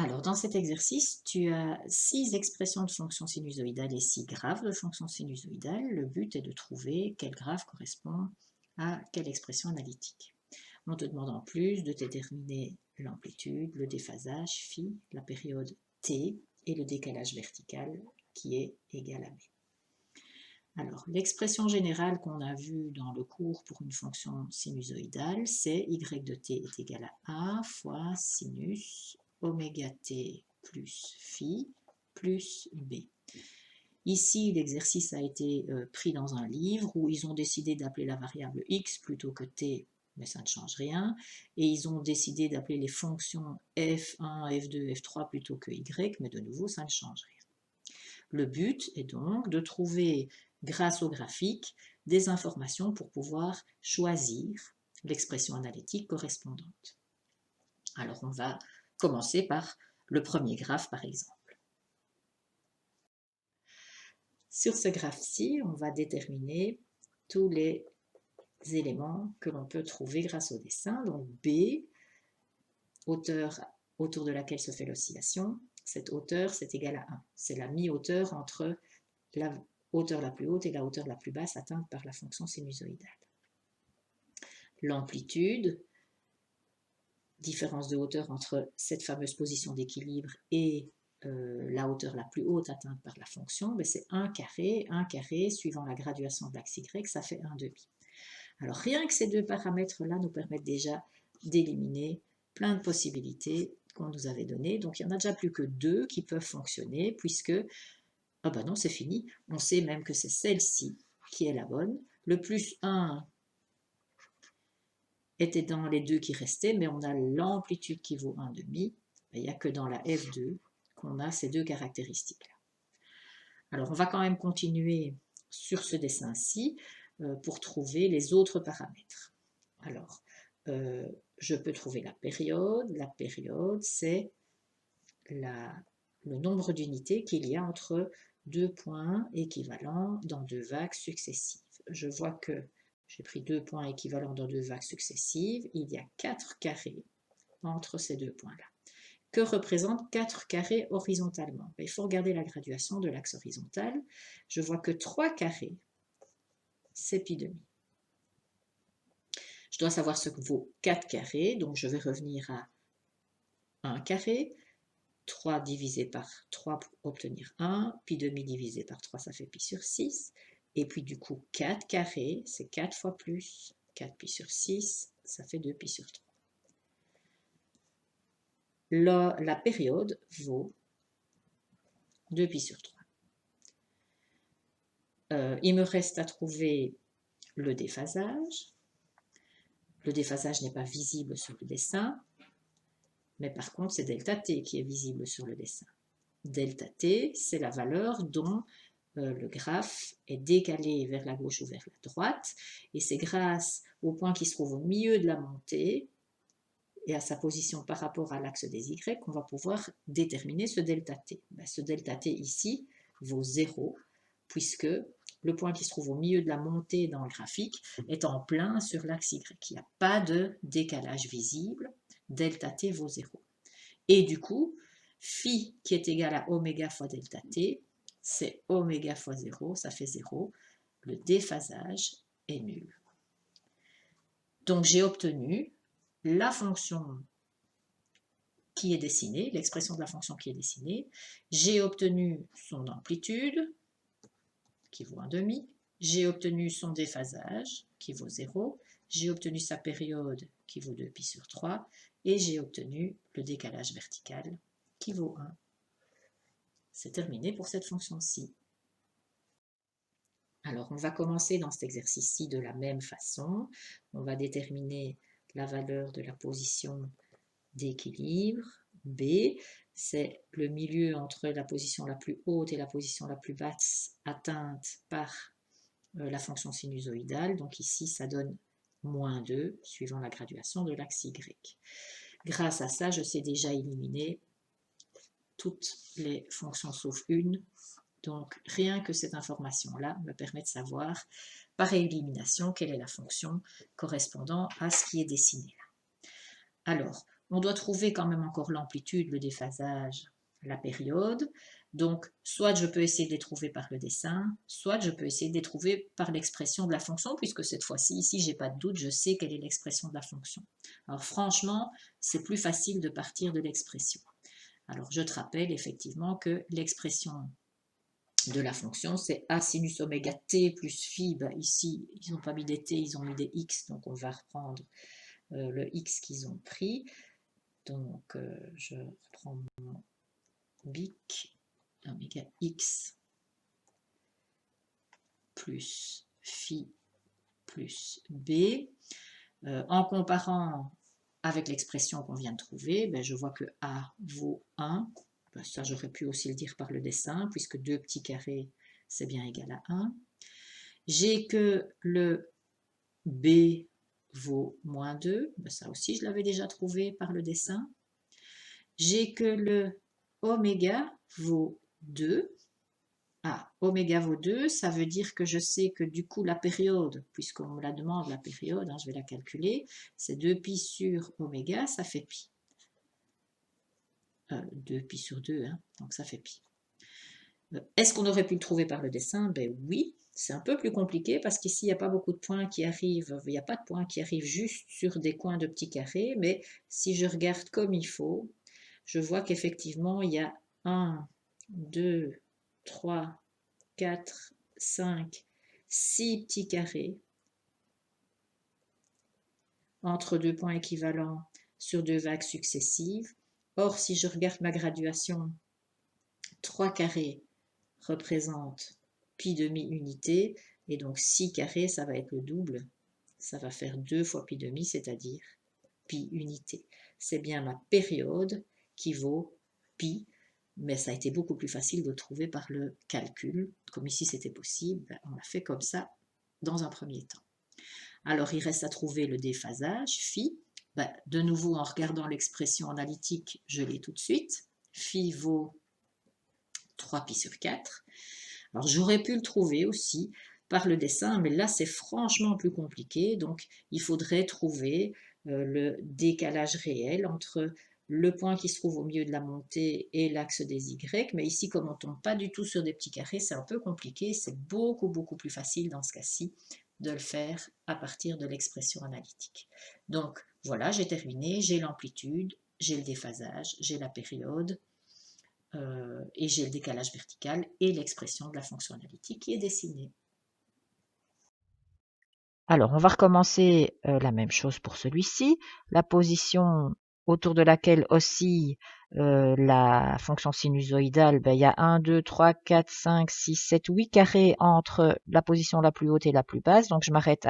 Alors, dans cet exercice, tu as 6 expressions de fonctions sinusoïdales et 6 graphes de fonctions sinusoïdales. Le but est de trouver quel graphe correspond à quelle expression analytique. On te demande en plus de déterminer l'amplitude, le déphasage φ, la période t et le décalage vertical qui est égal à b. Alors, l'expression générale qu'on a vue dans le cours pour une fonction sinusoïdale, c'est y de t est égal à a fois sinus oméga t plus phi plus b. Ici, l'exercice a été pris dans un livre où ils ont décidé d'appeler la variable x plutôt que t, mais ça ne change rien, et ils ont décidé d'appeler les fonctions f1, f2, f3 plutôt que y, mais de nouveau, ça ne change rien. Le but est donc de trouver, grâce au graphique, des informations pour pouvoir choisir l'expression analytique correspondante. Alors, on va commencer par le premier graphe, par exemple. Sur ce graphe-ci, on va déterminer tous les éléments que l'on peut trouver grâce au dessin. Donc B, hauteur autour de laquelle se fait l'oscillation, cette hauteur, c'est égal à 1. C'est la mi-hauteur entre la hauteur la plus haute et la hauteur la plus basse atteinte par la fonction sinusoïdale. L'amplitude, différence de hauteur entre cette fameuse position d'équilibre et la hauteur la plus haute atteinte par la fonction, c'est 1 carré. 1 carré, suivant la graduation de l'axe y, ça fait 1 demi. Alors rien que ces deux paramètres-là nous permettent déjà d'éliminer plein de possibilités qu'on nous avait données. Donc il n'y en a déjà plus que 2 qui peuvent fonctionner, puisque, ah ben non, c'est fini, on sait même que c'est celle-ci qui est la bonne. Le plus 1 était dans les 2 qui restaient, mais on a l'amplitude qui vaut 1 demi. Il n'y a que dans la F2 qu'on a ces 2 caractéristiques-là. Alors on va quand même continuer sur ce dessin-ci pour trouver les autres paramètres. Alors, je peux trouver la période. La période, c'est le nombre d'unités qu'il y a entre 2 points équivalents dans 2 vagues successives. Je vois que j'ai pris 2 points équivalents dans 2 vagues successives. Il y a 4 carrés entre ces 2 points-là. Que représentent 4 carrés horizontalement? Il faut regarder la graduation de l'axe horizontal. Je vois que 3 carrés, c'est pi demi. Je dois savoir ce que vaut 4 carrés, donc je vais revenir à 1 carré. 3 divisé par 3 pour obtenir 1, pi demi divisé par 3, ça fait pi sur 6. Et puis du coup, 4 carrés, c'est 4 fois plus 4 pi sur 6, ça fait 2 pi sur 3. La période vaut 2 pi sur 3. Il me reste à trouver le déphasage. Le déphasage n'est pas visible sur le dessin, mais par contre, c'est delta t qui est visible sur le dessin. Delta t, c'est la valeur dont le graphe est décalé vers la gauche ou vers la droite, et c'est grâce au point qui se trouve au milieu de la montée et à sa position par rapport à l'axe des Y qu'on va pouvoir déterminer ce delta t. Ce delta t ici vaut 0, puisque le point qui se trouve au milieu de la montée dans le graphique est en plein sur l'axe Y. Il n'y a pas de décalage visible, delta t vaut 0. Et du coup, phi qui est égal à oméga fois delta t, c'est oméga fois 0, ça fait 0. Le déphasage est nul. Donc j'ai obtenu la fonction qui est dessinée, l'expression de la fonction qui est dessinée. J'ai obtenu son amplitude, qui vaut 1 demi. J'ai obtenu son déphasage, qui vaut 0. J'ai obtenu sa période, qui vaut 2 pi sur 3. Et j'ai obtenu le décalage vertical, qui vaut 1. C'est terminé pour cette fonction-ci. Alors, on va commencer dans cet exercice-ci de la même façon. On va déterminer la valeur de la position d'équilibre. B, c'est le milieu entre la position la plus haute et la position la plus basse atteinte par la fonction sinusoïdale. Donc ici, ça donne moins 2, suivant la graduation de l'axe Y. Grâce à ça, je sais déjà éliminer toutes les fonctions sauf une. Donc, rien que cette information-là me permet de savoir, par élimination, quelle est la fonction correspondant à ce qui est dessiné là. Alors, on doit trouver quand même encore l'amplitude, le déphasage, la période. Donc, soit je peux essayer de les trouver par le dessin, soit je peux essayer de les trouver par l'expression de la fonction, puisque cette fois-ci, ici, j'ai pas de doute, je sais quelle est l'expression de la fonction. Alors franchement, c'est plus facile de partir de l'expression. Alors, je te rappelle effectivement que l'expression de la fonction, c'est a sinus oméga t plus phi. Ben, ici, ils n'ont pas mis des t, ils ont mis des x, donc on va reprendre le x qu'ils ont pris. Donc, je reprends mon bic, oméga x plus phi plus b. En comparant avec l'expression qu'on vient de trouver, ben, je vois que a vaut 1. Ben, ça, j'aurais pu aussi le dire par le dessin, puisque 2 petits carrés, c'est bien égal à 1. J'ai que le b vaut moins 2. Ben, ça aussi, je l'avais déjà trouvé par le dessin. J'ai que le oméga vaut 2. Ah, oméga vaut 2, ça veut dire que je sais que du coup la période, puisqu'on me la demande la période, je vais la calculer, c'est 2pi sur oméga, ça fait pi. 2pi sur 2, donc ça fait pi. Est-ce qu'on aurait pu le trouver par le dessin? Ben oui, c'est un peu plus compliqué parce qu'ici il n'y a pas beaucoup de points qui arrivent, il n'y a pas de points qui arrivent juste sur des coins de petits carrés, mais si je regarde comme il faut, je vois qu'effectivement il y a 1, 2, 3, 4, 5, 6 petits carrés entre deux points équivalents sur deux vagues successives. Or, si je regarde ma graduation, 3 carrés représentent pi demi-unité, et donc 6 carrés, ça va être le double. Ça va faire 2 fois pi demi, c'est-à-dire pi unité. C'est bien ma période qui vaut pi, mais ça a été beaucoup plus facile de trouver par le calcul. Comme ici c'était possible, on l'a fait comme ça dans un premier temps. Alors il reste à trouver le déphasage, phi. De nouveau, en regardant l'expression analytique, je l'ai tout de suite. Phi vaut 3pi sur 4. Alors j'aurais pu le trouver aussi par le dessin, mais là c'est franchement plus compliqué. Donc il faudrait trouver le décalage réel entre le point qui se trouve au milieu de la montée et l'axe des Y. Mais ici, comme on ne tombe pas du tout sur des petits carrés, c'est un peu compliqué. C'est beaucoup plus facile dans ce cas-ci de le faire à partir de l'expression analytique. Donc voilà, j'ai terminé. J'ai l'amplitude, j'ai le déphasage, j'ai la période. Et j'ai le décalage vertical et l'expression de la fonction analytique qui est dessinée. Alors, on va recommencer la même chose pour celui-ci. La position autour de laquelle oscille la fonction sinusoïdale, il y a 1, 2, 3, 4, 5, 6, 7, 8 carrés entre la position la plus haute et la plus basse. Donc, je m'arrête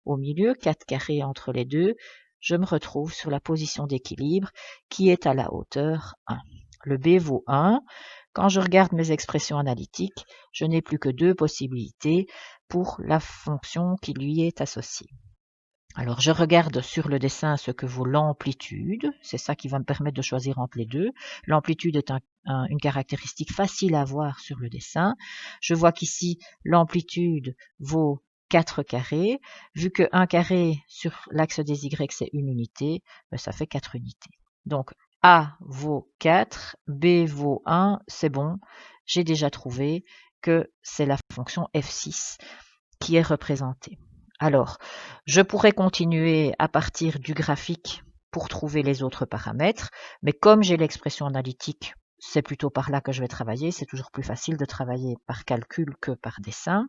au milieu, 4 carrés entre les deux. Je me retrouve sur la position d'équilibre qui est à la hauteur 1. Le B vaut 1. Quand je regarde mes expressions analytiques, je n'ai plus que 2 possibilités pour la fonction qui lui est associée. Alors, je regarde sur le dessin ce que vaut l'amplitude. C'est ça qui va me permettre de choisir entre les deux. L'amplitude est une caractéristique facile à voir sur le dessin. Je vois qu'ici, l'amplitude vaut 4 carrés. Vu que 1 carré sur l'axe des Y, c'est une unité, ça fait 4 unités. Donc, A vaut 4, B vaut 1, c'est bon. J'ai déjà trouvé que c'est la fonction f6 qui est représentée. Alors, je pourrais continuer à partir du graphique pour trouver les autres paramètres, mais comme j'ai l'expression analytique, c'est plutôt par là que je vais travailler. C'est toujours plus facile de travailler par calcul que par dessin.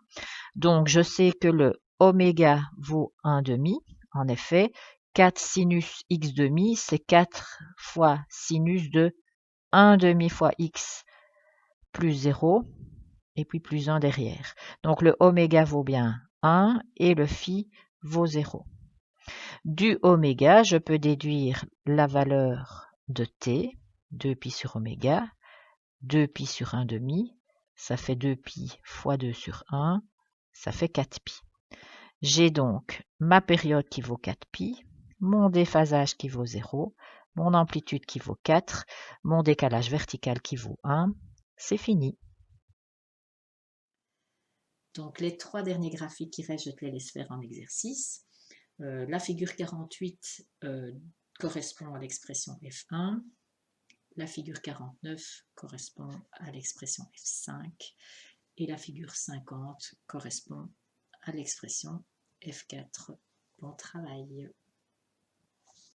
Donc, je sais que le oméga vaut 1 demi. En effet, 4 sinus x demi, c'est 4 fois sinus de 1 demi fois x plus 0, et puis plus 1 derrière. Donc le oméga vaut bien 1 et le phi vaut 0. Du oméga, je peux déduire la valeur de t, 2pi sur oméga, 2pi sur 1 demi, ça fait 2pi fois 2 sur 1, ça fait 4pi. J'ai donc ma période qui vaut 4pi, mon déphasage qui vaut 0, mon amplitude qui vaut 4, mon décalage vertical qui vaut 1. C'est fini. Donc les 3 derniers graphiques qui restent, je te les laisse faire en exercice. La figure 48, correspond à l'expression F1, la figure 49 correspond à l'expression F5 et la figure 50 correspond à l'expression F4. Bon travail.